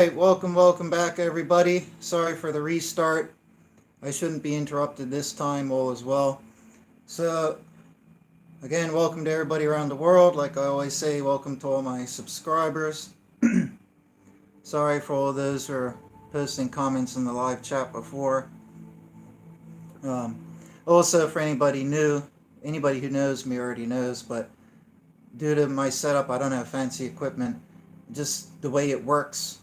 Hey, welcome back, everybody. Sorry for the restart. I shouldn't be interrupted this time, all as well. So, again, welcome to everybody around the world. Like I always say, welcome to all my subscribers. Sorry for all those who are posting comments in the live chat before. Um, Also, for anybody who knows me already knows, but due to my setup, I don't have fancy equipment. Just the way it works,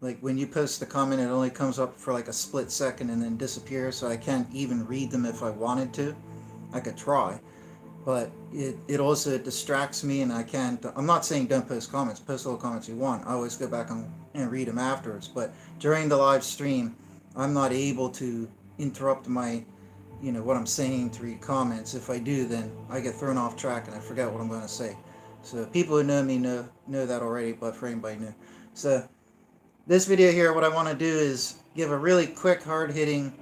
like when you post a comment, it only comes up for like a split second and then disappears, so I can't even read them if I wanted to. I could try, but it also distracts me, and I can't. I'm not saying don't post comments, post all the comments you want. I always go back and read them afterwards, but during the live stream, I'm not able to interrupt what I'm saying to read comments. If I do, then I get thrown off track and I forget what I'm going to say. So people who know me know that already, but for anybody new. So this video here, what I want to do is give a really quick, hard-hitting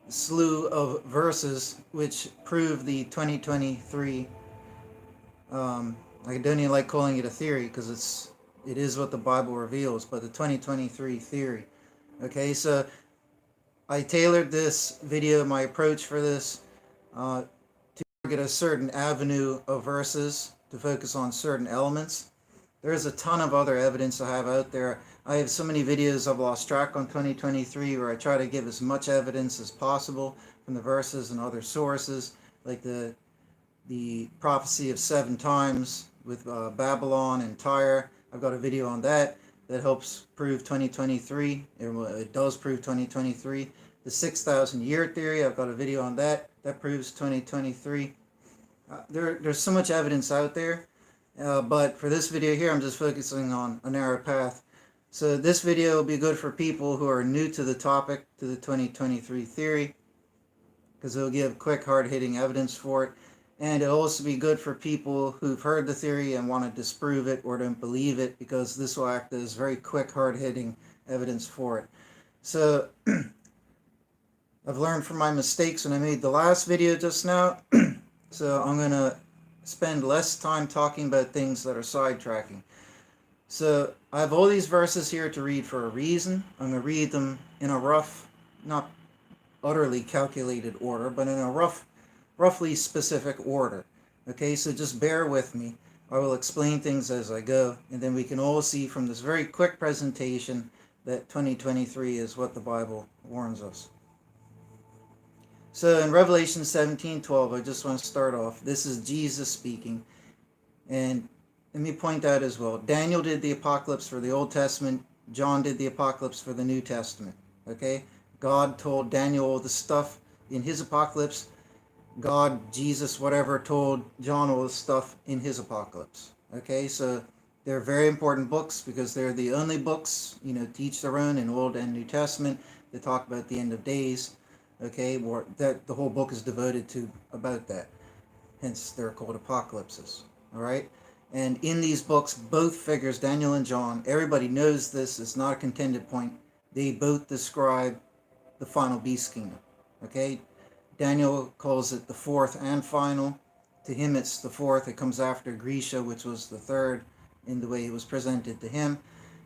slew of verses which prove the 2023. I don't even like calling it a theory because it is what the Bible reveals, but the 2023 theory. Okay, so I tailored this video, my approach for this, to target a certain avenue of verses to focus on certain elements. There's a ton of other evidence I have out there. I have so many videos I've lost track on 2023 where I try to give as much evidence as possible from the verses and other sources, like the prophecy of 7 times with Babylon and Tyre. I've got a video on that helps prove 2023. It does prove 2023. The 6,000 year theory, I've got a video on that proves 2023. There's so much evidence out there. But for this video here, I'm just focusing on a narrow path. So this video will be good for people who are new to the topic, to the 2023 theory, because it'll give quick, hard-hitting evidence for it. And it'll also be good for people who've heard the theory and want to disprove it or don't believe it, because this will act as very quick, hard-hitting evidence for it. So I've learned from my mistakes when I made the last video just now. So I'm going to spend less time talking about things that are sidetracking. So I have all these verses here to read for a reason. I'm going to read them in a rough, not utterly calculated order, but in a roughly specific order. Okay, so just bear with me. I will explain things as I go, and then we can all see from this very quick presentation that 2023 is what the Bible warns us. So in Revelation 17:12, I just want to start off. This is Jesus speaking. And let me point out as well, Daniel did the apocalypse for the Old Testament. John did the apocalypse for the New Testament. Okay? God told Daniel all the stuff in his apocalypse. God, Jesus, whatever, told John all the stuff in his apocalypse. Okay? So they're very important books because they're the only books, to each their own in Old and New Testament that talk about the end of days. Okay, or that the whole book is devoted to about that. Hence, they're called apocalypses. All right, and in these books, both figures, Daniel and John, everybody knows this. It's not a contended point. They both describe the final beast kingdom. Okay, Daniel calls it the fourth and final. To him, it's the fourth. It comes after Grisha, which was the third in the way it was presented to him,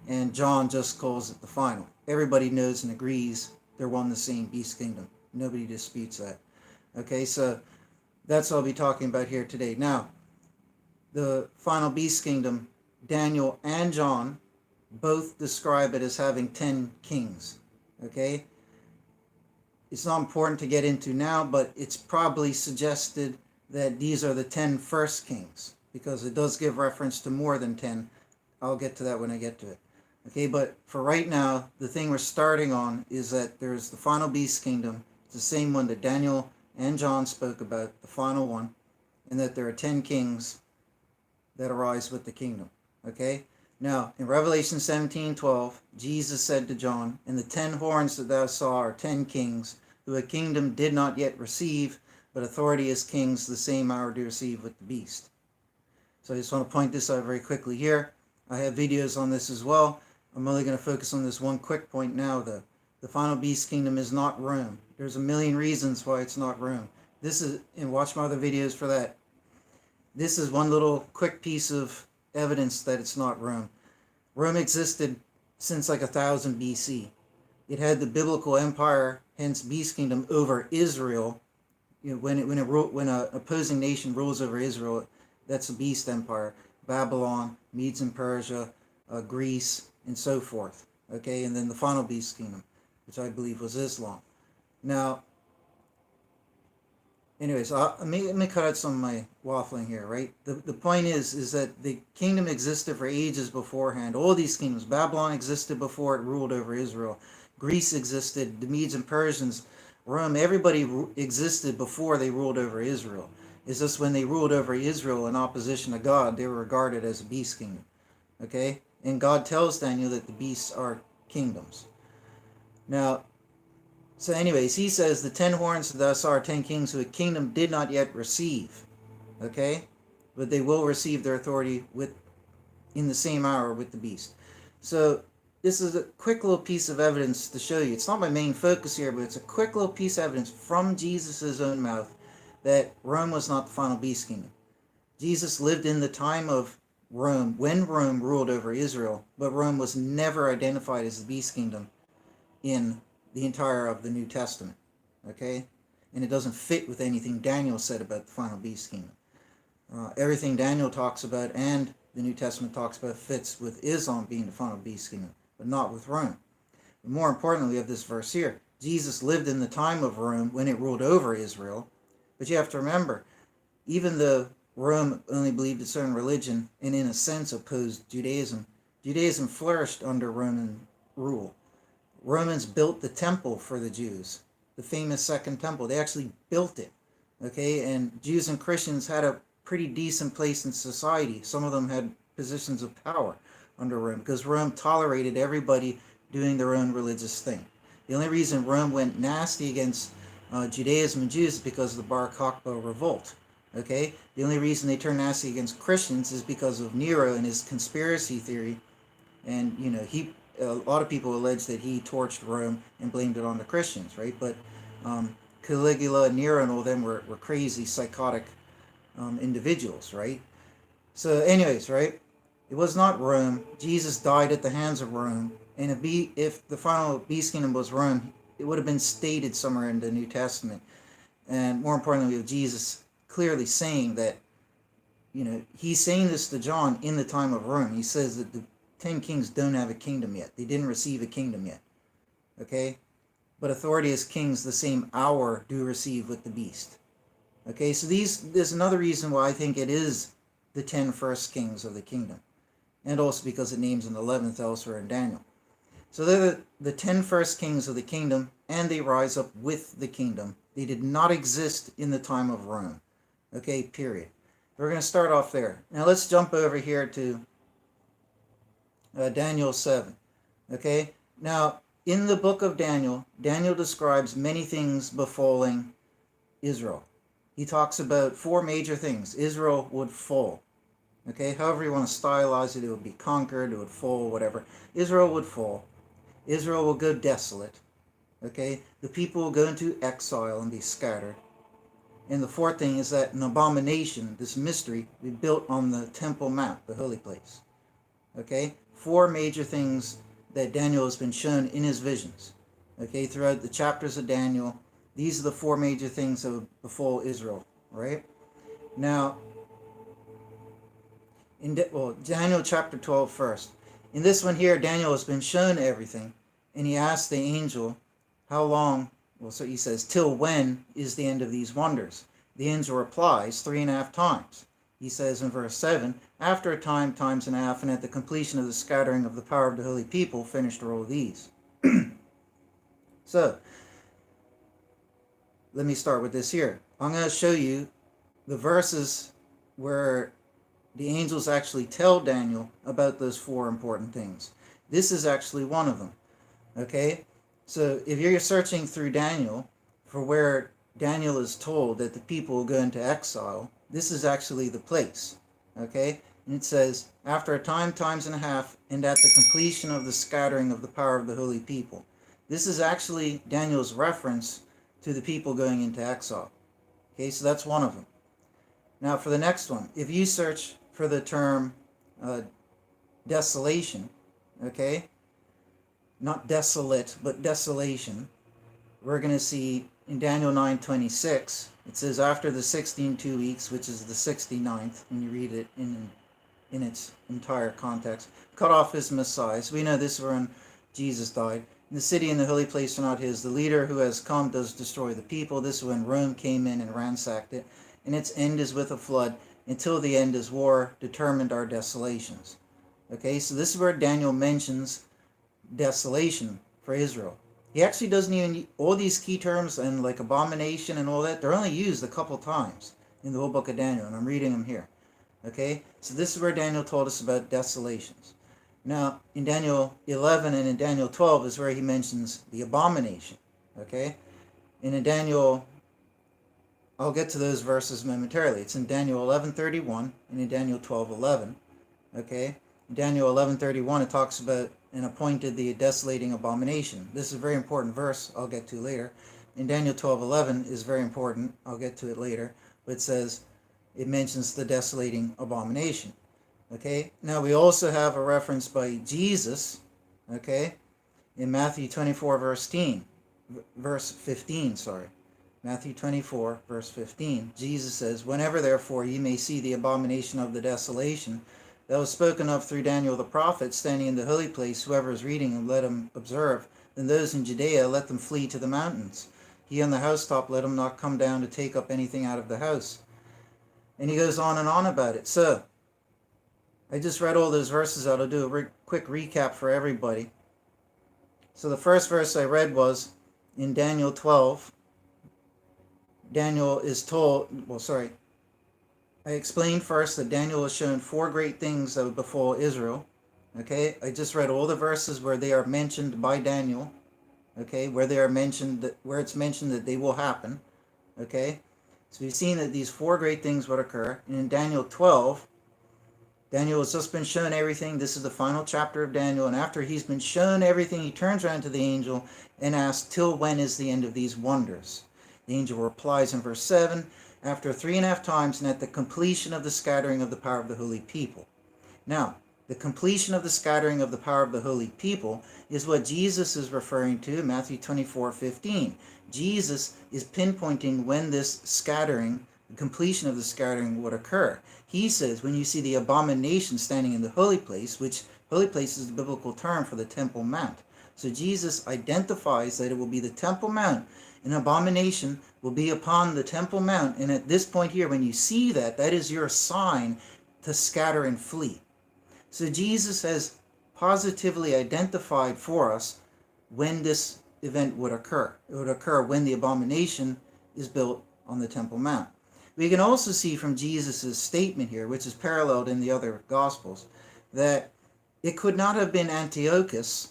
and John just calls it the final. Everybody knows and agrees they're one and the same beast kingdom. Nobody disputes that. Okay, so that's what I'll be talking about here today. Now, the final beast kingdom, Daniel and John both describe it as having 10 kings. Okay? It's not important to get into now, but it's probably suggested that these are the 10 first kings, because it does give reference to more than 10. I'll get to that when I get to it. Okay, but for right now, the thing we're starting on is that there's the final beast kingdom. It's the same one that Daniel and John spoke about, the final one, and that there are 10 kings that arise with the kingdom. Okay? Now, in Revelation 17:12, Jesus said to John, "And the 10 horns that thou saw are 10 kings, who a kingdom did not yet receive, but authority as kings the same hour do receive with the beast." So I just want to point this out very quickly here. I have videos on this as well. I'm only going to focus on this one quick point now, though. The final beast kingdom is not Rome. There's a million reasons why it's not Rome. This is, and watch my other videos for that. This is one little quick piece of evidence that it's not Rome. Rome existed since like 1000 BC. It had the biblical empire, hence beast kingdom, over Israel. You know, when a opposing nation rules over Israel, that's a beast empire. Babylon, Medes and Persia, Greece, and so forth. Okay, and then the final beast kingdom, which I believe was Islam. Now, anyways, let me cut out some of my waffling here, right? The point is that the kingdom existed for ages beforehand. All these kingdoms, Babylon existed before it ruled over Israel. Greece existed, the Medes and Persians, Rome, everybody existed before they ruled over Israel. It's just when they ruled over Israel in opposition to God, they were regarded as a beast kingdom. Okay? And God tells Daniel that the beasts are kingdoms. Now, so anyways, he says the 10 horns thus are 10 kings who a kingdom did not yet receive. Okay? But they will receive their authority in the same hour with the beast. So this is a quick little piece of evidence to show you. It's not my main focus here, but it's a quick little piece of evidence from Jesus' own mouth that Rome was not the final beast kingdom. Jesus lived in the time of Rome, when Rome ruled over Israel, but Rome was never identified as the beast kingdom in the entire of the New Testament. Okay? And it doesn't fit with anything Daniel said about the final beast kingdom. Everything Daniel talks about and the New Testament talks about fits with Islam being the final beast kingdom, but not with Rome. But more importantly, we have this verse here. Jesus lived in the time of Rome when it ruled over Israel. But you have to remember, even though Rome only believed a certain religion and in a sense opposed Judaism, Judaism flourished under Roman rule. Romans built the temple for the Jews, the famous Second Temple. They actually built it. Okay, and Jews and Christians had a pretty decent place in society. Some of them had positions of power under Rome because Rome tolerated everybody doing their own religious thing. The only reason Rome went nasty against Judaism and Jews is because of the Bar Kokhba revolt. Okay, the only reason they turned nasty against Christians is because of Nero and his conspiracy theory. And you know, a lot of people allege that he torched Rome and blamed it on the Christians, right? But Caligula and Nero and all them were crazy, psychotic individuals, right? So anyways, right, it was not Rome. Jesus died at the hands of Rome, and if the final beast kingdom was Rome, it would have been stated somewhere in the New Testament. And more importantly, with Jesus clearly saying that, you know, he's saying this to John in the time of Rome. He says that the 10 kings don't have a kingdom yet. They didn't receive a kingdom yet. Okay? But authority as kings the same hour do receive with the beast. Okay, so there's another reason why I think it is the 10 first kings of the kingdom. And also because it names an 11th elsewhere in Daniel. So they're the 10 first kings of the kingdom, and they rise up with the kingdom. They did not exist in the time of Rome. Okay, period. We're going to start off there. Now let's jump over here to Daniel 7. Okay, now in the book of Daniel, Daniel describes many things befalling Israel. He talks about 4 major things. Israel would fall. Okay, however you want to stylize it, it would be conquered, it would fall, whatever. Israel would fall. Israel will go desolate. Okay, the people will go into exile and be scattered. And the 4th thing is that an abomination, this mystery, will be built on the Temple Mount, the holy place. Okay, 4 major things that Daniel has been shown in his visions. Okay, throughout the chapters of Daniel, these are the 4 major things that would befall Israel, right? Now, Daniel chapter 12 first. In this one here, Daniel has been shown everything, and he asked the angel, how long, well, so he says, till when is the end of these wonders? The angel replies 3.5 times. He says in verse 7, after a time, times and a half, and at the completion of the scattering of the power of the holy people, finished are all these. So, let me start with this here. I'm going to show you the verses where the angels actually tell Daniel about those 4 important things. This is actually one of them. Okay? So if you're searching through Daniel for where Daniel is told that the people will go into exile, this is actually the place. Okay? And it says, after a time, times and a half, and at the completion of the scattering of the power of the holy people. This is actually Daniel's reference to the people going into exile. Okay, so that's one of them. Now for the next one, if you search for the term desolation, okay, not desolate, but desolation. We're going to see in Daniel 9:26, it says, after the 16 weeks, which is the 69th, when you read it in its entire context, cut off his Messiah. So we know this is when Jesus died. The city and the holy place are not his. The leader who has come does destroy the people. This is when Rome came in and ransacked it. And its end is with a flood. Until the end is war, determined are desolations. Okay, so this is where Daniel mentions desolation for Israel. He actually doesn't even, all these key terms and like abomination and all that, they're only used a couple times in the whole book of Daniel, and I'm reading them here. Okay, so this is where Daniel told us about desolations. Now, in Daniel 11 and in Daniel 12 is where he mentions the abomination. Okay, and in Daniel, I'll get to those verses momentarily. It's in Daniel 11:31 and in Daniel 12:11. Okay, in Daniel 11:31 it talks about and appointed the desolating abomination. This is a very important verse I'll get to later. In Daniel 12:11 is very important. I'll get to it later. But it says, it mentions the desolating abomination. Okay, now we also have a reference by Jesus, okay, in Matthew 24 verse 15, Matthew 24 verse 15. Jesus says, whenever therefore ye may see the abomination of the desolation that was spoken of through Daniel the prophet, standing in the holy place, whoever is reading him, let him observe. Then those in Judea, let them flee to the mountains. He on the housetop, let him not come down to take up anything out of the house. And he goes on and on about it. So, I just read all those verses out. I'll do a quick recap for everybody. So the first verse I read was in Daniel 12. Daniel is told, I explained first that Daniel was shown 4 great things that would befall Israel. Okay, I just read all the verses where they are mentioned by Daniel. Okay, where they are mentioned, where it's mentioned that they will happen. Okay, so we've seen that these 4 great things would occur. And in Daniel 12, Daniel has just been shown everything. This is the final chapter of Daniel. And after he's been shown everything, he turns around to the angel and asks, till when is the end of these wonders? The angel replies in verse 7, after 3.5 times, and at the completion of the scattering of the power of the holy people. Now, the completion of the scattering of the power of the holy people is what Jesus is referring to in Matthew 24:15. Jesus is pinpointing when this scattering, the completion of the scattering, would occur. He says, when you see the abomination standing in the holy place, which holy place is the biblical term for the Temple Mount. So Jesus identifies that it will be the Temple Mount. An abomination will be upon the Temple Mount. And at this point here, when you see that, that is your sign to scatter and flee. So Jesus has positively identified for us when this event would occur. It would occur when the abomination is built on the Temple Mount. We can also see from Jesus' statement here, which is paralleled in the other Gospels, that it could not have been Antiochus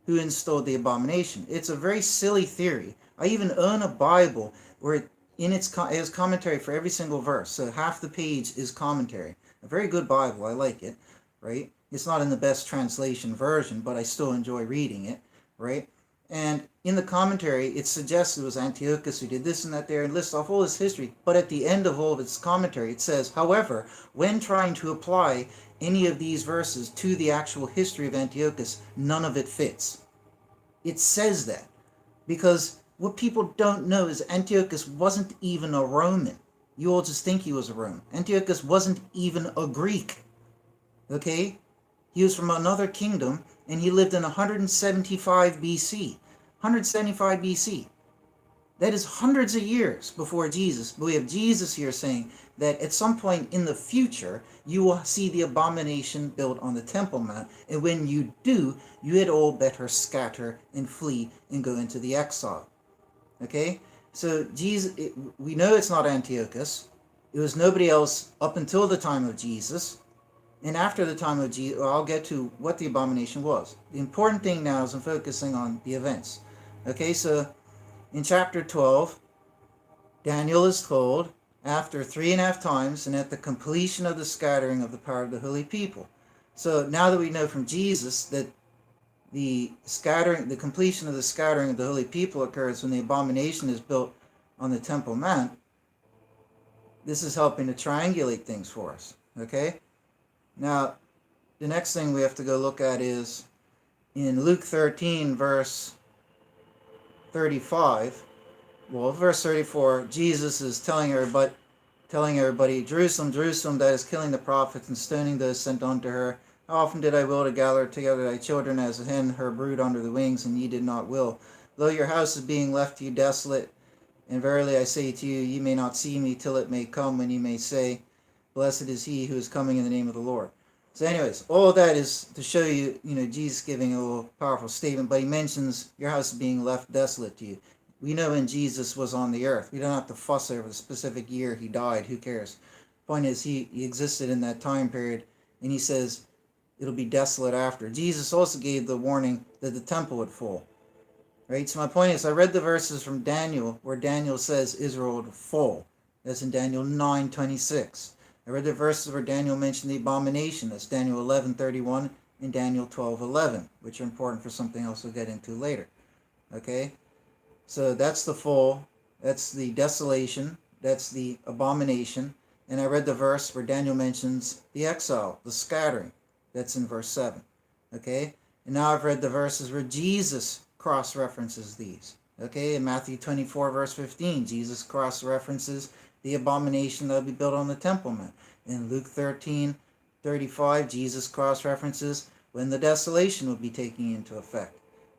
who installed the abomination. It's a very silly theory. I even own a Bible where it has commentary for every single verse. So half the page is commentary. A very good Bible. I like it, right? It's not in the best translation version, but I still enjoy reading it, right? And in the commentary, it suggests it was Antiochus who did this and that there, and lists off all his history. But at the end of all of its commentary, it says, however, when trying to apply any of these verses to the actual history of Antiochus, none of it fits. It says that because what people don't know is Antiochus wasn't even a Roman. You all just think he was a Roman. Antiochus wasn't even a Greek. Okay? He was from another kingdom, and he lived in 175 BC. 175 BC. That is hundreds of years before Jesus. But we have Jesus here saying that at some point in the future, you will see the abomination built on the Temple Mount. And when you do, you had all better scatter and flee and go into the exile. Okay? So Jesus, we know it's not Antiochus. It was nobody else up until the time of Jesus. And after the time of Jesus, I'll get to what the abomination was. The important thing now is I'm focusing on the events. Okay, so in chapter 12, Daniel is told, after 3.5 times, and at the completion of the scattering of the power of the holy people. So now that we know from Jesus that the completion of the scattering of the holy people occurs when the abomination is built on the Temple Mount, this is helping to triangulate things for us. Okay? Now, the next thing we have to go look at is in Luke 13, verse 35, well, verse 34, Jesus is telling everybody, Jerusalem, Jerusalem, that is killing the prophets and stoning those sent unto her. How often did I will to gather together thy children as a hen her brood under the wings, and ye did not will. Lo, your house is being left to you desolate. And verily I say to you, ye may not see me till it may come, when ye may say, blessed is he who is coming in the name of the Lord. So anyways, all of that is to show you, Jesus giving a little powerful statement, but he mentions your house is being left desolate to you. We know when Jesus was on the earth. We don't have to fuss over the specific year he died. Who cares? Point is, he existed in that time period, and he says it'll be desolate after. Jesus also gave the warning that the temple would fall. Right? So my point is, I read the verses from Daniel where Daniel says Israel would fall. That's in Daniel 9:26. I read the verses where Daniel mentioned the abomination. That's Daniel 11:31 and Daniel 12:11, which are important for something else we'll get into later. Okay? So that's the fall. That's the desolation. That's the abomination. And I read the verse where Daniel mentions the exile, the scattering. That's in verse 7. Okay? And now I've read the verses where Jesus cross-references these. Okay? In Matthew 24, verse 15, Jesus cross-references the abomination that will be built on the Temple Mount. In Luke 13:35, Jesus cross-references when the desolation will be taking into effect.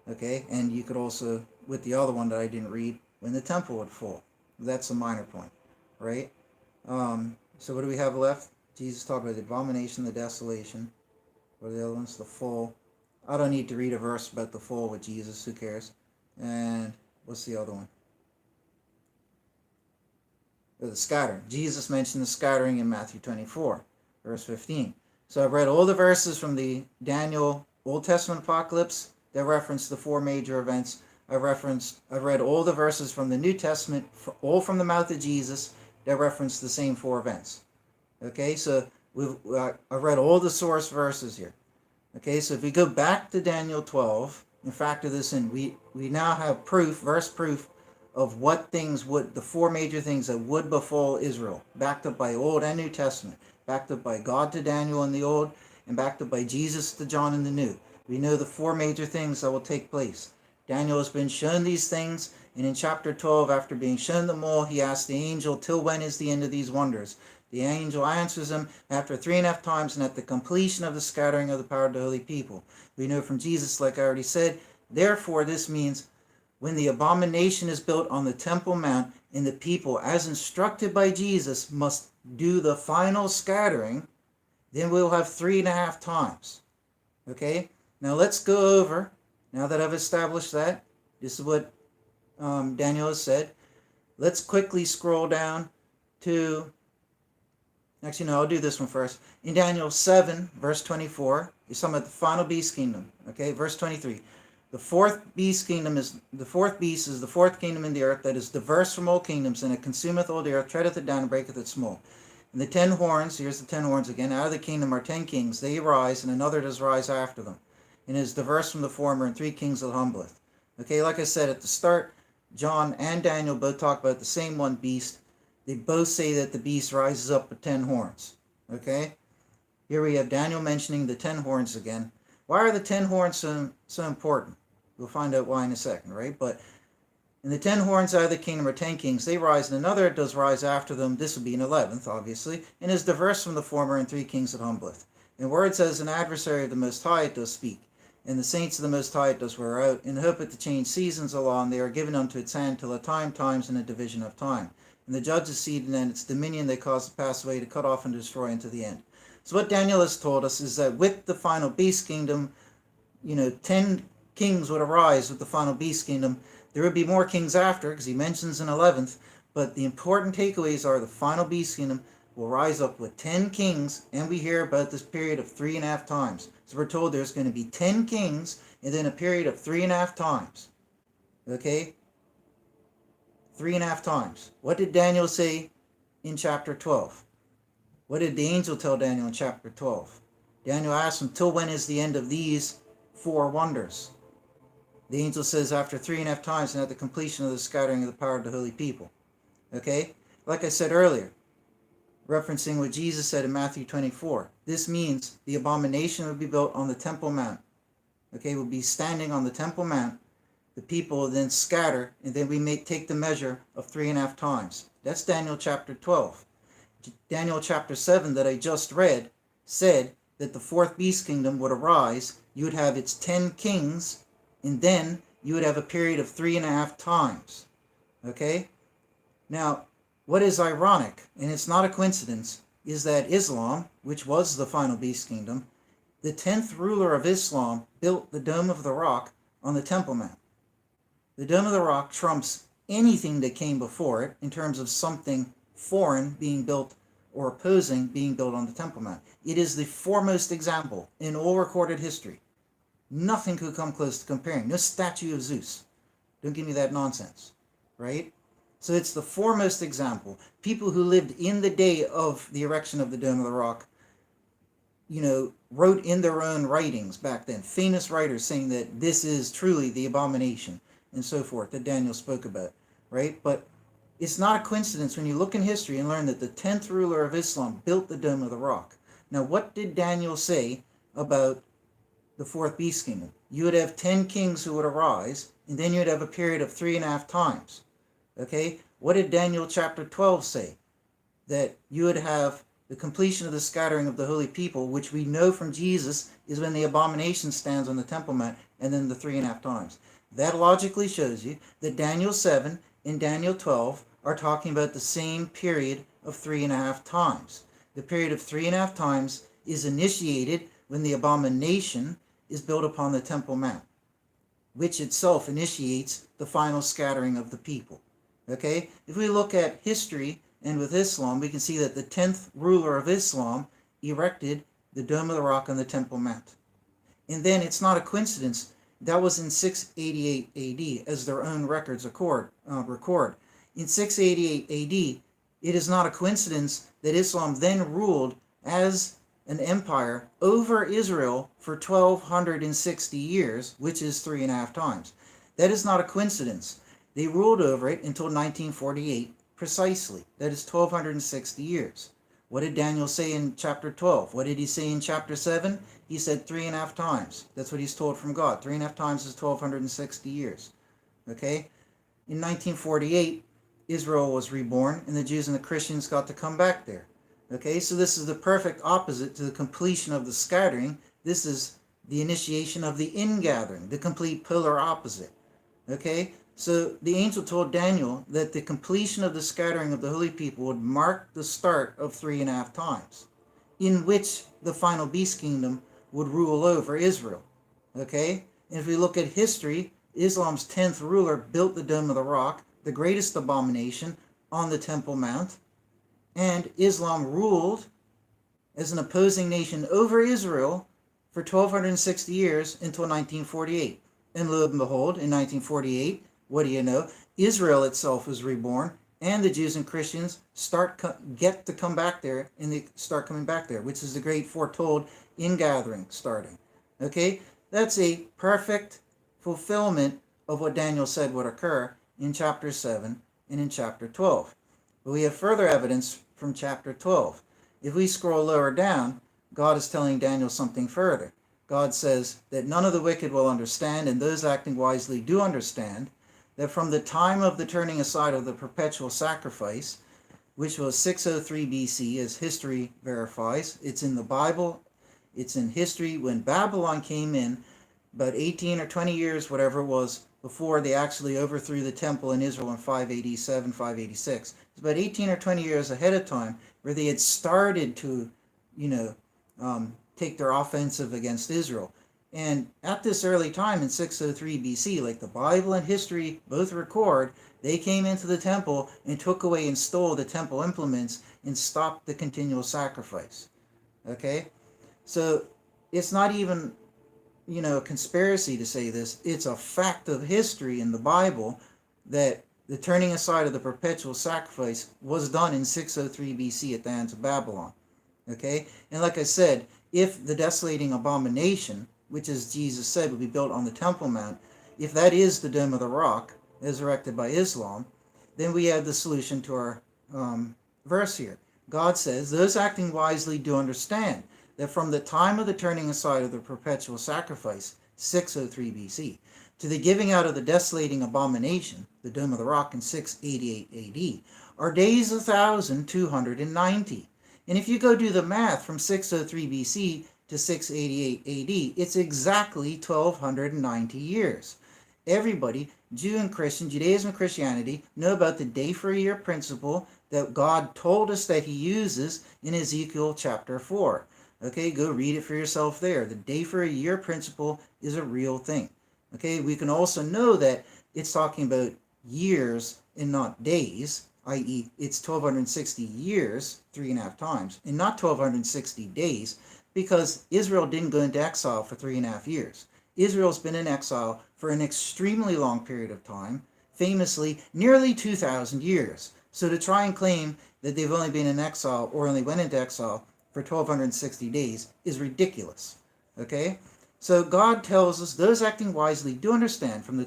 Okay? And you could also, with the other one that I didn't read, when the temple would fall. That's a minor point. Right? So what do we have left? Jesus talked about the abomination, the desolation. What are the other ones? The fall. I don't need to read a verse about the fall with Jesus. Who cares? And what's the other one? The scattering. Jesus mentioned the scattering in Matthew 24, verse 15. So I've read all the verses from the Daniel Old Testament apocalypse that reference the four major events. I've read all the verses from the New Testament, all from the mouth of Jesus, that reference the same four events. Okay, so I've read all the source verses here. Okay, so if we go back to Daniel 12 and factor this in, we now have verse proof of what things the four major things that would befall Israel, backed up by Old and New Testament, backed up by God to Daniel in the Old, and backed up by Jesus to John in the New. We know the four major things that will take place. Daniel has been shown these things, and in chapter 12, after being shown them all, he asks the angel, till when is the end of these wonders? The angel answers him, after 3.5 times, and at the completion of the scattering of the power of the holy people. We know from Jesus, like I already said, therefore this means when the abomination is built on the Temple Mount, and the people, as instructed by Jesus, must do the final scattering, then we'll have 3.5 times. Okay? Now let's go over, now that I've established that, this is what Daniel has said. Let's quickly scroll down to, actually no, I'll do this one first. In Daniel 7, verse 24, you're talking about the final beast kingdom. Okay, verse 23. The fourth beast is the fourth kingdom in the earth that is diverse from all kingdoms, and it consumeth all the earth, treadeth it down, and breaketh it small. And the 10 horns, here's the 10 horns again, out of the kingdom are 10 kings. They arise, and another does rise after them, and is diverse from the former, and 3 kings that humbleth. Okay, like I said at the start, John and Daniel both talk about the same one beast. They both say that the beast rises up with 10 horns. Okay? Here we have Daniel mentioning the 10 horns again. Why are the 10 horns so important? We'll find out why in a second, right? But in the 10 horns out of the kingdom are 10 kings. They rise, and another does rise after them. This will be an 11th, obviously, and is diverse from the former, and 3 kings that humbleth. In words as an adversary of the Most High it does speak, and the saints of the Most High it does wear out, in the hope it to change seasons along. They are given unto its hand till a times, and a division of time. And the judge is seated, and its dominion they cause to pass away, to cut off and destroy unto the end. So what Daniel has told us is that with the final beast kingdom, 10 kings would arise with the final beast kingdom. There would be more kings after, because he mentions an 11th, but the important takeaways are the final beast kingdom will rise up with 10 kings, and we hear about this period of 3.5 times. So we're told there's going to be 10 kings, and then a period of 3.5 times. Okay? 3.5 times. What did Daniel say in chapter 12? What did the angel tell Daniel in chapter 12? Daniel asked him, till when is the end of these 4 wonders? The angel says after 3.5 times, and at the completion of the scattering of the power of the holy people. Okay? Like I said earlier, referencing what Jesus said in Matthew 24, this means the abomination would be built on the Temple Mount. okay, will be standing on the Temple Mount. The people will then scatter, and then we may take the measure of 3.5 times. That's Daniel chapter 12. Daniel chapter 7 that I just read said that the fourth beast kingdom would arise. You would have its 10 kings, and then you would have a period of 3.5 times. Okay? Now, what is ironic, and it's not a coincidence, is that Islam, which was the final beast kingdom, the 10th ruler of Islam built the Dome of the Rock on the Temple Mount. The Dome of the Rock trumps anything that came before it in terms of something foreign being built or opposing being built on the Temple Mount. It is the foremost example in all recorded history. Nothing could come close to comparing. No statue of Zeus. Don't give me that nonsense, right? So it's the foremost example. People who lived in the day of the erection of the Dome of the Rock, wrote in their own writings back then, famous writers saying that this is truly the abomination and so forth that Daniel spoke about, right? But it's not a coincidence when you look in history and learn that the 10th ruler of Islam built the Dome of the Rock. Now, what did Daniel say about the fourth beast kingdom? You would have 10 kings who would arise, and then you'd have a period of 3.5 times. Okay? What did Daniel chapter 12 say? That you would have the completion of the scattering of the holy people, which we know from Jesus is when the abomination stands on the Temple Mount, and then the 3.5 times. That logically shows you that Daniel 7 and Daniel 12 are talking about the same period of 3.5 times. The period of 3.5 times is initiated when the abomination is built upon the Temple Mount, which itself initiates the final scattering of the people. Okay? If we look at history and with Islam, we can see that the 10th ruler of Islam erected the Dome of the Rock on the Temple Mount. And then it's not a coincidence. That was in 688 AD, as their own records record. In 688 AD, it is not a coincidence that Islam then ruled as an empire over Israel for 1,260 years, which is 3.5 times. That is not a coincidence. They ruled over it until 1948 precisely. That is 1,260 years. What did Daniel say in chapter 12? What did he say in chapter 7? He said 3.5 times. That's what he's told from God. 3.5 times is 1,260 years. Okay? In 1948, Israel was reborn, and the Jews and the Christians got to come back there. Okay? So this is the perfect opposite to the completion of the scattering. This is the initiation of the ingathering, the complete polar opposite. Okay? So the angel told Daniel that the completion of the scattering of the holy people would mark the start of 3.5 times, in which the final beast kingdom would rule over Israel. Okay? And if we look at history, Islam's 10th ruler built the Dome of the Rock, the greatest abomination, on the Temple Mount, and Islam ruled as an opposing nation over Israel for 1,260 years until 1948. And lo and behold, in 1948, what do you know? Israel itself was reborn, and the Jews and Christians get to come back there, and they start coming back there, which is the great foretold ingathering starting. Okay? That's a perfect fulfillment of what Daniel said would occur in chapter 7 and in chapter 12. But we have further evidence from chapter 12. If we scroll lower down, God is telling Daniel something further. God says that none of the wicked will understand, and those acting wisely do understand, that from the time of the turning aside of the perpetual sacrifice, which was 603 BC, as history verifies, it's in the Bible, it's in history, when Babylon came in, about 18 or 20 years, whatever it was, before they actually overthrew the temple in Israel in 587, 586. It's about 18 or 20 years ahead of time where they had started to, take their offensive against Israel. And at this early time in 603 BC, like the Bible and history both record, they came into the temple and took away and stole the temple implements and stopped the continual sacrifice. Okay? So it's not even, a conspiracy to say this. It's a fact of history in the Bible that the turning aside of the perpetual sacrifice was done in 603 BC at the hands of Babylon. Okay? And like I said, if the desolating abomination, which as Jesus said would be built on the Temple Mount, if that is the Dome of the Rock, as erected by Islam, then we have the solution to our verse here. God says, those acting wisely do understand that from the time of the turning aside of the perpetual sacrifice, 603 BC, to the giving out of the desolating abomination, the Dome of the Rock, in 688 AD, are days 1,290. And if you go do the math from 603 BC to 688 AD, it's exactly 1,290 years. Everybody, Jew and Christian, Judaism and Christianity, know about the day for a year principle that God told us that he uses in Ezekiel chapter 4. Okay, go read it for yourself there. The day for a year principle is a real thing. Okay, we can also know that it's talking about years and not days, i.e. it's 1260 years, 3.5 times, and not 1260 days, because Israel didn't go into exile for 3.5 years. Israel's been in exile for an extremely long period of time, famously nearly 2,000 years. So to try and claim that they've only been in exile or only went into exile for 1,260 days is ridiculous. Okay? So God tells us, those acting wisely do understand from the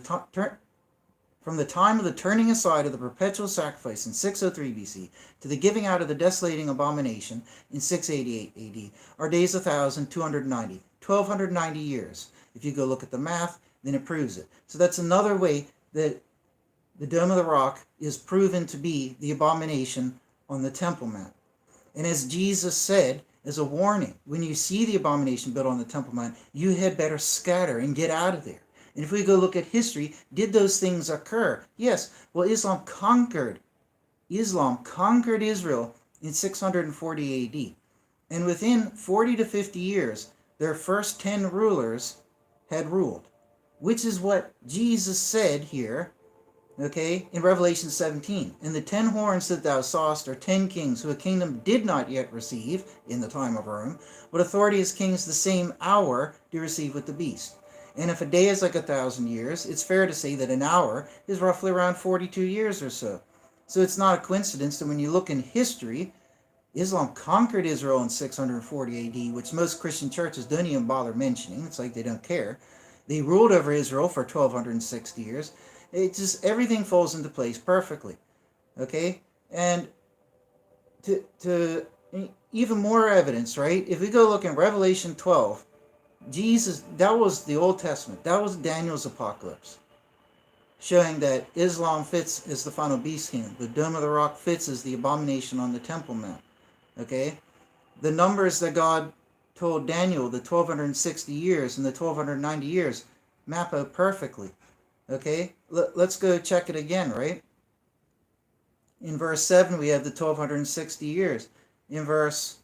time of the turning aside of the perpetual sacrifice in 603 BC to the giving out of the desolating abomination in 688 AD are days 1,290, 1,290 years. If you go look at the math, then it proves it. So that's another way that the Dome of the Rock is proven to be the abomination on the Temple Mount. And as Jesus said, as a warning, when you see the abomination built on the Temple Mount, you had better scatter and get out of there. And if we go look at history, did those things occur? Yes. Well, Islam conquered Israel in 640 AD. And within 40 to 50 years, their first 10 rulers had ruled, which is what Jesus said here, okay, in Revelation 17. And the 10 horns that thou sawest are 10 kings who a kingdom did not yet receive in the time of Rome, but authority as kings the same hour do receive with the beast. And if a day is like 1,000 years, it's fair to say that an hour is roughly around 42 years or so. So it's not a coincidence that when you look in history, Islam conquered Israel in 640 AD, which most Christian churches don't even bother mentioning. It's like they don't care. They ruled over Israel for 1,260 years. It just, everything falls into place perfectly. Okay? And to even more evidence, right? If we go look in Revelation 12, Jesus, that was the Old Testament. That was Daniel's apocalypse, showing that Islam fits as the final beast kingdom. The Dome of the Rock fits as the abomination on the Temple Mount. Okay? The numbers that God told Daniel, the 1,260 years and the 1,290 years, map out perfectly. Okay? Let's go check it again, right? In verse 7, we have the 1,260 years. In verse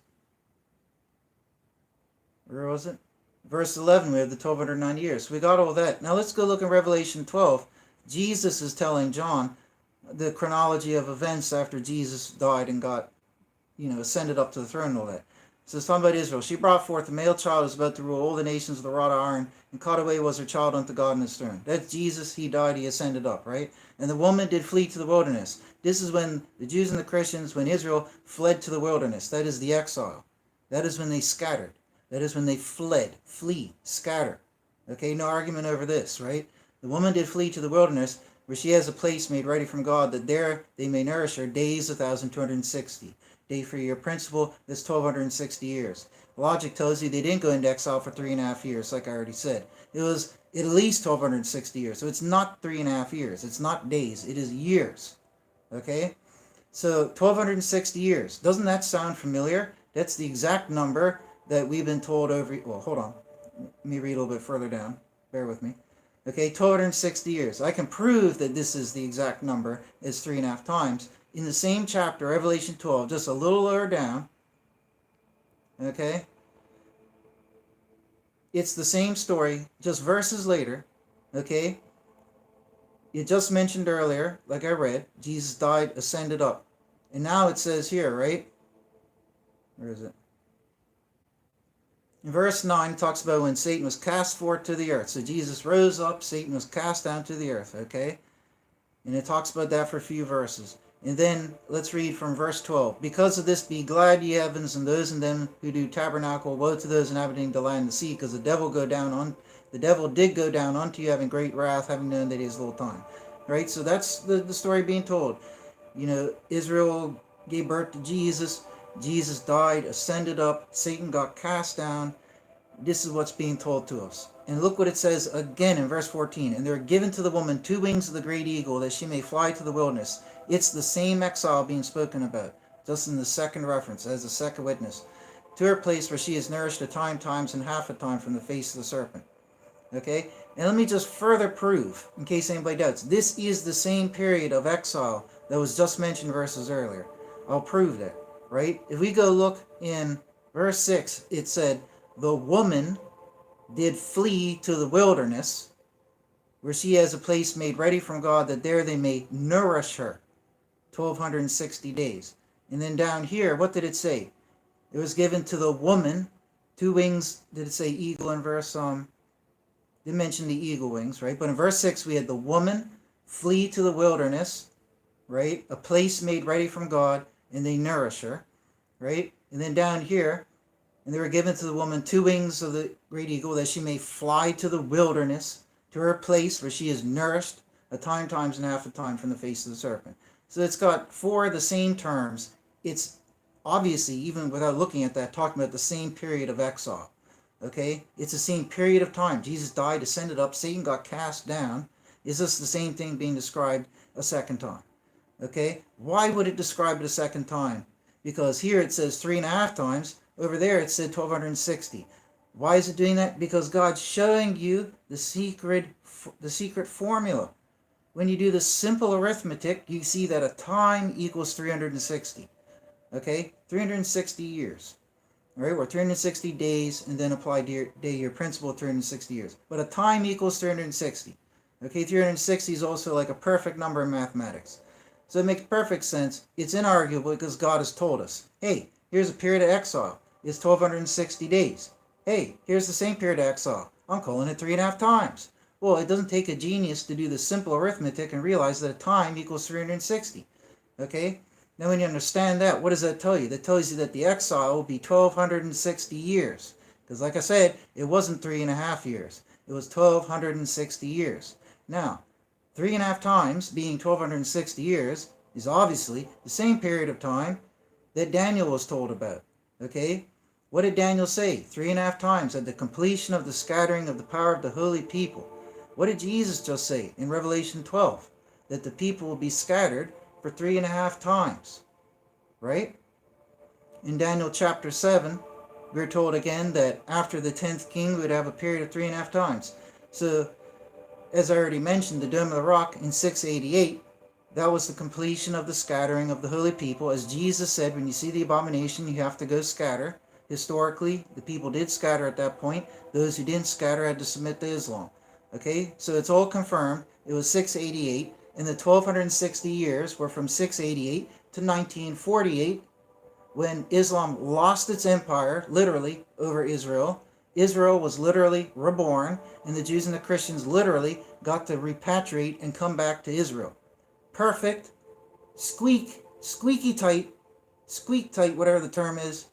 11, we have the 1,290 years. So we got all that. Now let's go look in Revelation 12. Jesus is telling John the chronology of events after Jesus died and got, ascended up to the throne and all that. So it's talking about Israel. She brought forth a male child who was about to rule all the nations with a rod of iron, and caught away was her child unto God in his throne. That's Jesus. He died. He ascended up, right? And the woman did flee to the wilderness. This is when the Jews and the Christians, when Israel fled to the wilderness. That is the exile. That is when they scattered. That is when they fled, flee, scatter. Okay, no argument over this, right? The woman did flee to the wilderness, where she has a place made ready from God, that there they may nourish her days 1,260. Day for year principle, that's 1,260 years. Logic tells you they didn't go into exile for 3.5 years, like I already said. It was at least 1,260 years. So it's not 3.5 years. It's not days. It is years. Okay? So 1,260 years. Doesn't that sound familiar? That's the exact number that we've been told over... Well, hold on. Let me read a little bit further down. Bear with me. Okay, 1,260 years. I can prove that this is the exact number as 3.5 times. In the same chapter, Revelation 12, just a little lower down. Okay? It's the same story, just verses later. Okay? It just mentioned earlier, like I read, Jesus died, ascended up. And now it says here, right? Where is it? In verse 9, it talks about when Satan was cast forth to the earth. So Jesus rose up, Satan was cast down to the earth, okay? And it talks about that for a few verses. And then, let's read from verse 12. Because of this, be glad, ye heavens, and those in them who do tabernacle. Woe to those inhabiting the land and the sea, because the devil did go down unto you, having great wrath, having known that he is little time. Right? So that's the story being told. Israel gave birth to Jesus. Jesus died, ascended up. Satan got cast down. This is what's being told to us. And look what it says again in verse 14. And there are given to the woman 2 wings of the great eagle, that she may fly to the wilderness. It's the same exile being spoken about, just in the second reference, as the second witness, to her place where she is nourished a time, times, and half a time from the face of the serpent. Okay? And let me just further prove, in case anybody doubts, this is the same period of exile that was just mentioned verses earlier. I'll prove that, right? If we go look in verse 6, it said, the woman did flee to the wilderness, where she has a place made ready from God, that there they may nourish her 1260 days. And then down here, what did it say? It was given to the woman 2 wings. Did it say eagle in verse didn't mention the eagle wings, right? But in verse 6 we had the woman flee to the wilderness, right? A place made ready from God, and they nourish her, right? And then down here, and they were given to the woman 2 wings of the great eagle, that she may fly to the wilderness, to her place where she is nourished a time, times, and half a time from the face of the serpent. So it's got 4 of the same terms. It's obviously, even without looking at that, talking about the same period of exile. Okay? It's the same period of time. Jesus died, ascended up, Satan got cast down. Is this the same thing being described a second time? Okay? Why would it describe it a second time? Because here it says 3.5 times. Over there it said 1260. Why is it doing that? Because God's showing you the secret formula. When you do the simple arithmetic, you see that a time equals 360. Okay? 360 years. All right, or 360 days, and then apply day-year principle of 360 years. But a time equals 360. Okay, 360 is also like a perfect number in mathematics. So it makes perfect sense. It's inarguable because God has told us, hey, here's a period of exile. It's 1260 days. Hey, here's the same period of exile. I'm calling it 3.5 times. Well, it doesn't take a genius to do the simple arithmetic and realize that a time equals 360. Okay? Now when you understand that, what does that tell you? That tells you that the exile will be 1260 years. Because like I said, it wasn't 3.5 years. It was 1260 years. Now, 3.5 times being 1260 years is obviously the same period of time that Daniel was told about. Okay? What did Daniel say? 3.5 times at the completion of the scattering of the power of the holy people. What did Jesus just say in Revelation 12? That the people will be scattered for 3.5 times, right? In Daniel chapter 7, we're told again that after the 10th king, we would have a period of 3.5 times. So, as I already mentioned, the Dome of the Rock in 688, that was the completion of the scattering of the holy people. As Jesus said, when you see the abomination, you have to go scatter. Historically, the people did scatter at that point. Those who didn't scatter had to submit to Islam. Okay, so it's all confirmed. It was 688. And the 1260 years were from 688 to 1948, when Islam lost its empire, literally, over Israel. Israel was literally reborn, and the Jews and the Christians literally got to repatriate and come back to Israel. Perfect, squeak tight, whatever the term is,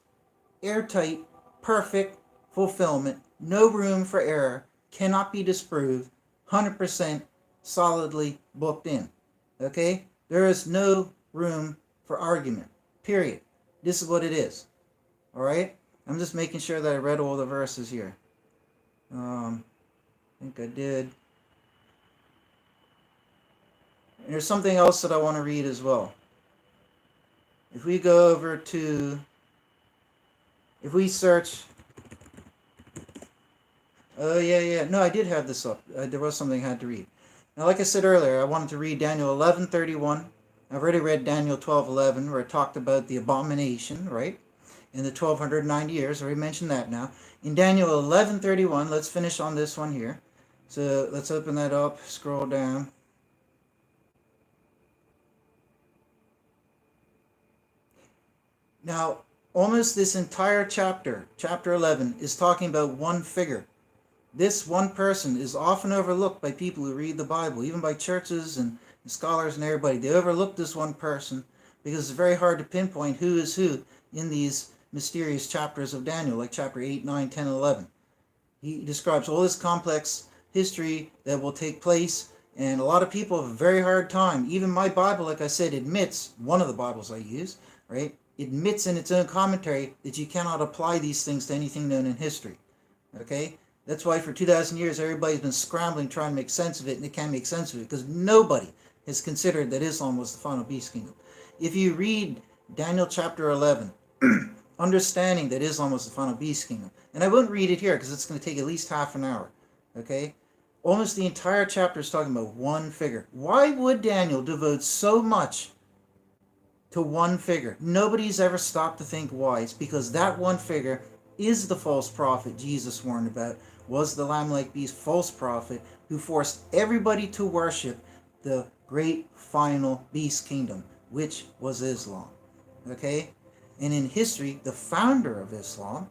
airtight, perfect fulfillment, no room for error, cannot be disproved, 100% solidly booked in. Okay? There is no room for argument. Period. This is what it is. Alright? I'm just making sure that I read all the verses here. I think I did. And there's something else that I want to read as well. If we go over to, if we search, oh yeah, no, I did have this up. There was something I had to read. Now, like I said earlier, I wanted to read Daniel 11:31. I've already read Daniel 12:11, where it talked about the abomination, right? In the 1290 years. I already mentioned that now. In Daniel 11:31, let's finish on this one here. So let's open that up, scroll down. Now, almost this entire chapter, chapter 11, is talking about one figure. This one person is often overlooked by people who read the Bible, even by churches and scholars and everybody. They overlook this one person because it's very hard to pinpoint who is who in these mysterious chapters of Daniel, like chapter 8, 9, 10, and 11. He describes all this complex history that will take place, and a lot of people have a very hard time. Even my Bible, like I said, admits, one of the Bibles I use, right, admits in its own commentary that you cannot apply these things to anything known in history. Okay? That's why for 2,000 years everybody's been scrambling trying to make sense of it, and they can't make sense of it because nobody has considered that Islam was the final beast kingdom. If you read Daniel chapter 11, understanding that Islam was the final beast kingdom, and I won't read it here because it's going to take at least half an hour, okay? Almost the entire chapter is talking about one figure. Why would Daniel devote so much to one figure? Nobody's ever stopped to think why. It's because that one figure is the false prophet Jesus warned about, was the lamb-like beast false prophet who forced everybody to worship the great final beast kingdom, which was Islam. Okay? And in history, the founder of Islam,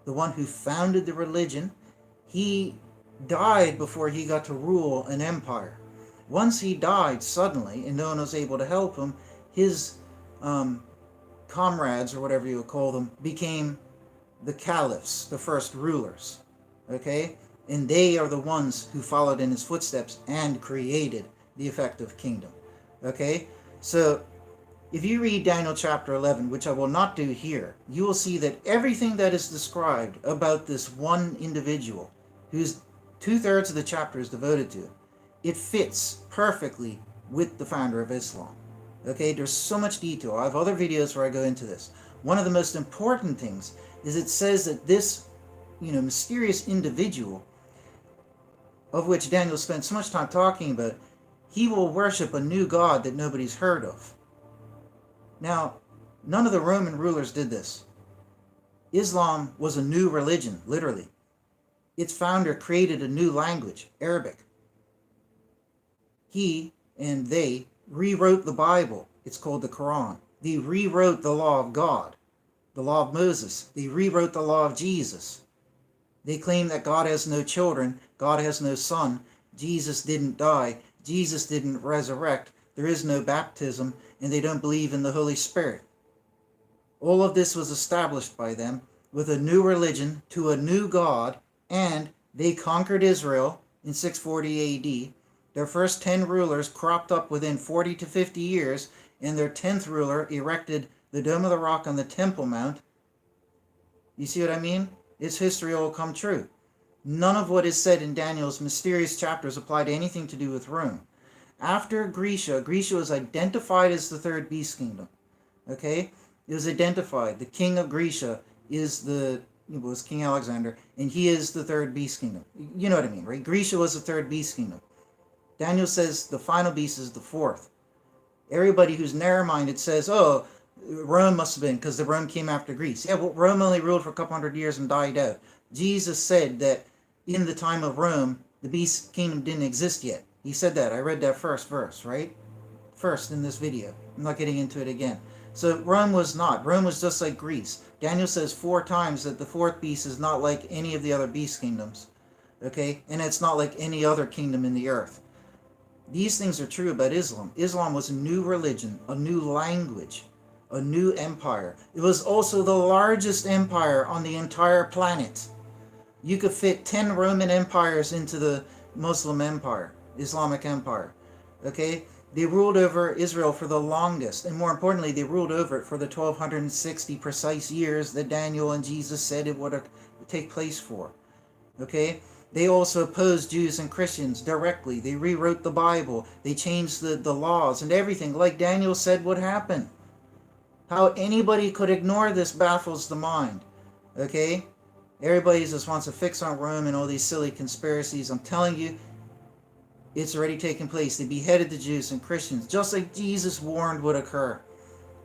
the one who founded the religion, he died before he got to rule an empire. Once he died suddenly and no one was able to help him, his comrades, or whatever you would call them, became the caliphs, the first rulers. Okay? And they are the ones who followed in his footsteps and created the effective kingdom. Okay? So if you read Daniel chapter 11, which I will not do here, you will see that everything that is described about this one individual, who's 2/3 of the chapter is devoted to, it fits perfectly with the founder of Islam. Okay, there's so much detail. I have other videos where I go into this. One of the most important things is it says that this, mysterious individual, of which Daniel spent so much time talking about, he will worship a new god that nobody's heard of. Now, none of the Roman rulers did this. Islam was a new religion, literally. Its founder created a new language, Arabic. He and they rewrote the Bible. It's called the Quran. They rewrote the law of God, the law of Moses. They rewrote the law of Jesus. They claim that God has no children, God has no son, Jesus didn't die, Jesus didn't resurrect, there is no baptism, and they don't believe in the Holy Spirit. All of this was established by them with a new religion to a new God, and they conquered Israel in 640 AD. Their first 10 rulers cropped up within 40 to 50 years, and their 10th ruler erected the Dome of the Rock on the Temple Mount. You see what I mean? Its history all come true. None of what is said in Daniel's mysterious chapters apply to anything to do with Rome. After Grecia was identified as the third beast kingdom. Okay? It was identified. The king of Grecia was King Alexander, and he is the third beast kingdom. You know what I mean, right? Grecia was the third beast kingdom. Daniel says the final beast is the fourth. Everybody who's narrow-minded says, oh, Rome must have been, because the Rome came after Greece. Yeah, well, Rome only ruled for a couple hundred years and died out. Jesus said that in the time of Rome, the beast kingdom didn't exist yet. He said that. I read that first verse, right? First in this video. I'm not getting into it again. So Rome was not. Rome was just like Greece. Daniel says 4 times that the fourth beast is not like any of the other beast kingdoms. Okay? And it's not like any other kingdom in the earth. These things are true about Islam. Islam was a new religion, a new language, a new empire. It was also the largest empire on the entire planet. You could fit 10 Roman empires into the Muslim empire, Islamic empire. Okay? They ruled over Israel for the longest, and more importantly, they ruled over it for the 1260 precise years that Daniel and Jesus said it would take place for. Okay? They also opposed Jews and Christians directly. They rewrote the Bible. They changed the laws and everything, like Daniel said would happen. How anybody could ignore this baffles the mind. Okay? Everybody just wants to fix on Rome and all these silly conspiracies. I'm telling you, it's already taken place. They beheaded the Jews and Christians, just like Jesus warned would occur.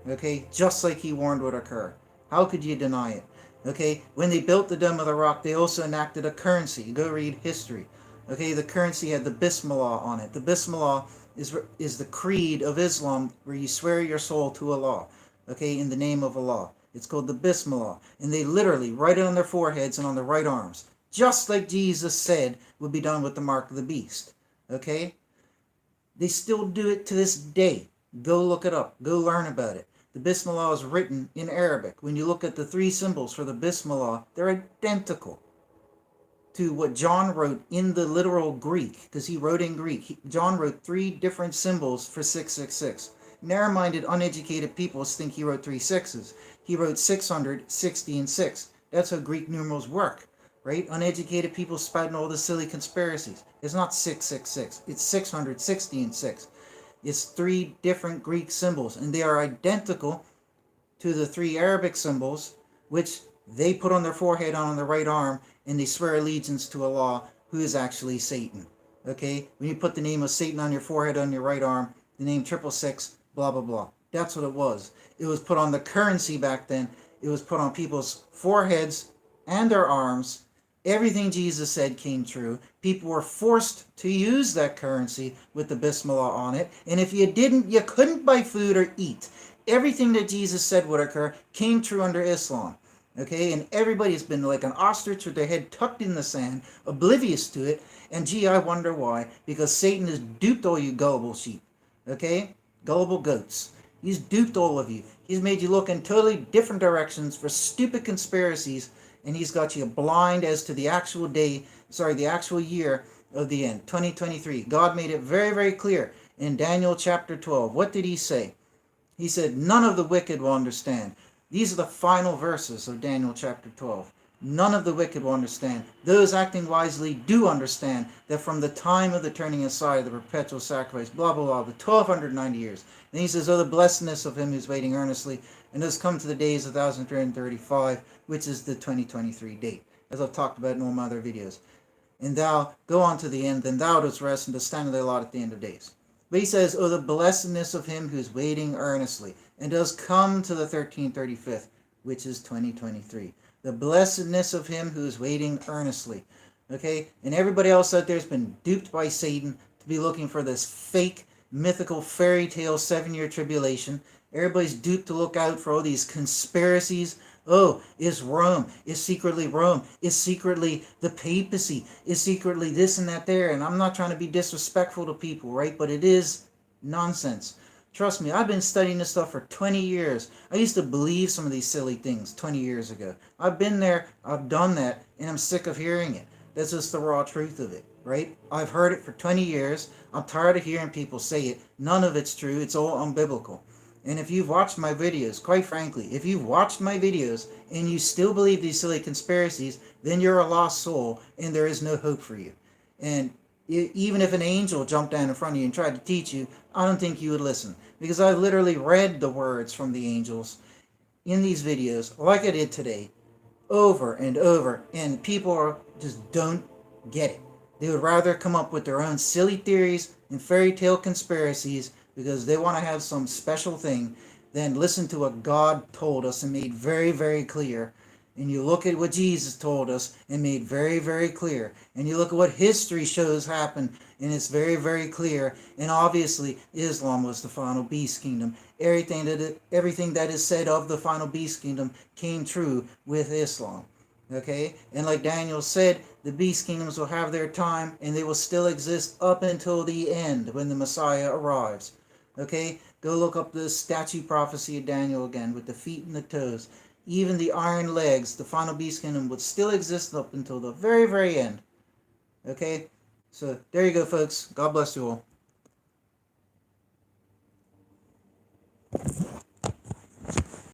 Okay? Just like he warned would occur. How could you deny it? Okay? When they built the Dome of the Rock, they also enacted a currency. Go read history. Okay? The currency had the Bismillah on it. The Bismillah is the creed of Islam, where you swear your soul to Allah. Okay? In the name of Allah. It's called the Bismillah. And they literally write it on their foreheads and on their right arms. Just like Jesus said would be done with the mark of the beast. Okay? They still do it to this day. Go look it up. Go learn about it. The Bismillah is written in Arabic. When you look at the 3 symbols for the Bismillah, they're identical to what John wrote in the literal Greek, because he wrote in Greek. John wrote 3 different symbols for 666. Narrow-minded, uneducated people think he wrote 3 6s. He wrote 600, 60, and 6. That's how Greek numerals work. right? Uneducated people spouting all the silly conspiracies. It's not 666. It's 660 and 6. It's 3 different Greek symbols, and they are identical to the 3 Arabic symbols, which they put on their forehead on their right arm, and they swear allegiance to Allah, who is actually Satan. Okay? When you put the name of Satan on your forehead on your right arm, the name 666, blah, blah, blah. That's what it was. It was put on the currency back then. It was put on people's foreheads and their arms. Everything Jesus said came true. People were forced to use that currency with the Bismillah on it. And if you didn't, you couldn't buy food or eat. Everything that Jesus said would occur came true under Islam. Okay, and everybody's been like an ostrich with their head tucked in the sand, oblivious to it. And gee, I wonder why. Because Satan has duped all you gullible sheep. Okay? Gullible goats. He's duped all of you. He's made you look in totally different directions for stupid conspiracies, and he's got you blind as to the actual the actual year of the end, 2023. God made it very, very clear in Daniel chapter 12. What did he say? He said, none of the wicked will understand. These are the final verses of Daniel chapter 12. None of the wicked will understand. Those acting wisely do understand that from the time of the turning aside, the perpetual sacrifice, blah, blah, blah, the 1290 years. And he says, oh, the blessedness of him who's waiting earnestly, and has come to the days of 1335, which is the 2023 date, as I've talked about in all my other videos. And thou, go on to the end, then thou dost rest and dost stand in thy lot at the end of days. But he says, oh, the blessedness of him who's waiting earnestly, and does come to the 1335th, which is 2023. The blessedness of him who is waiting earnestly. Okay? And everybody else out there has been duped by Satan to be looking for this fake, mythical, fairy tale 7-year tribulation. Everybody's duped to look out for all these conspiracies. Oh, is Rome, is secretly Rome, is secretly the papacy, is secretly this and that there. And I'm not trying to be disrespectful to people, right? But it is nonsense. Trust me, I've been studying this stuff for 20 years. I used to believe some of these silly things 20 years ago. I've been there, I've done that, and I'm sick of hearing it. That's just the raw truth of it, right? I've heard it for 20 years. I'm tired of hearing people say it. None of it's true. It's all unbiblical. And if you've watched my videos, quite frankly, if you've watched my videos and you still believe these silly conspiracies, then you're a lost soul and there is no hope for you. And even if an angel jumped down in front of you and tried to teach you, I don't think you would listen. Because I literally read the words from the angels in these videos, like I did today, over and over, and people just don't get it. They would rather come up with their own silly theories and fairy tale conspiracies because they want to have some special thing than listen to what God told us and made very, very clear. And you look at what Jesus told us and made very, very clear. And you look at what history shows happened, and it's very, very clear. And obviously, Islam was the final beast kingdom. Everything that is said of the final beast kingdom came true with Islam. Okay? And like Daniel said, the beast kingdoms will have their time, and they will still exist up until the end when the Messiah arrives. Okay? Go look up the statue prophecy of Daniel again with the feet and the toes. Even the iron legs, the final beast kingdom would still exist up until the very, very end. Okay? So there you go, folks. God bless you all.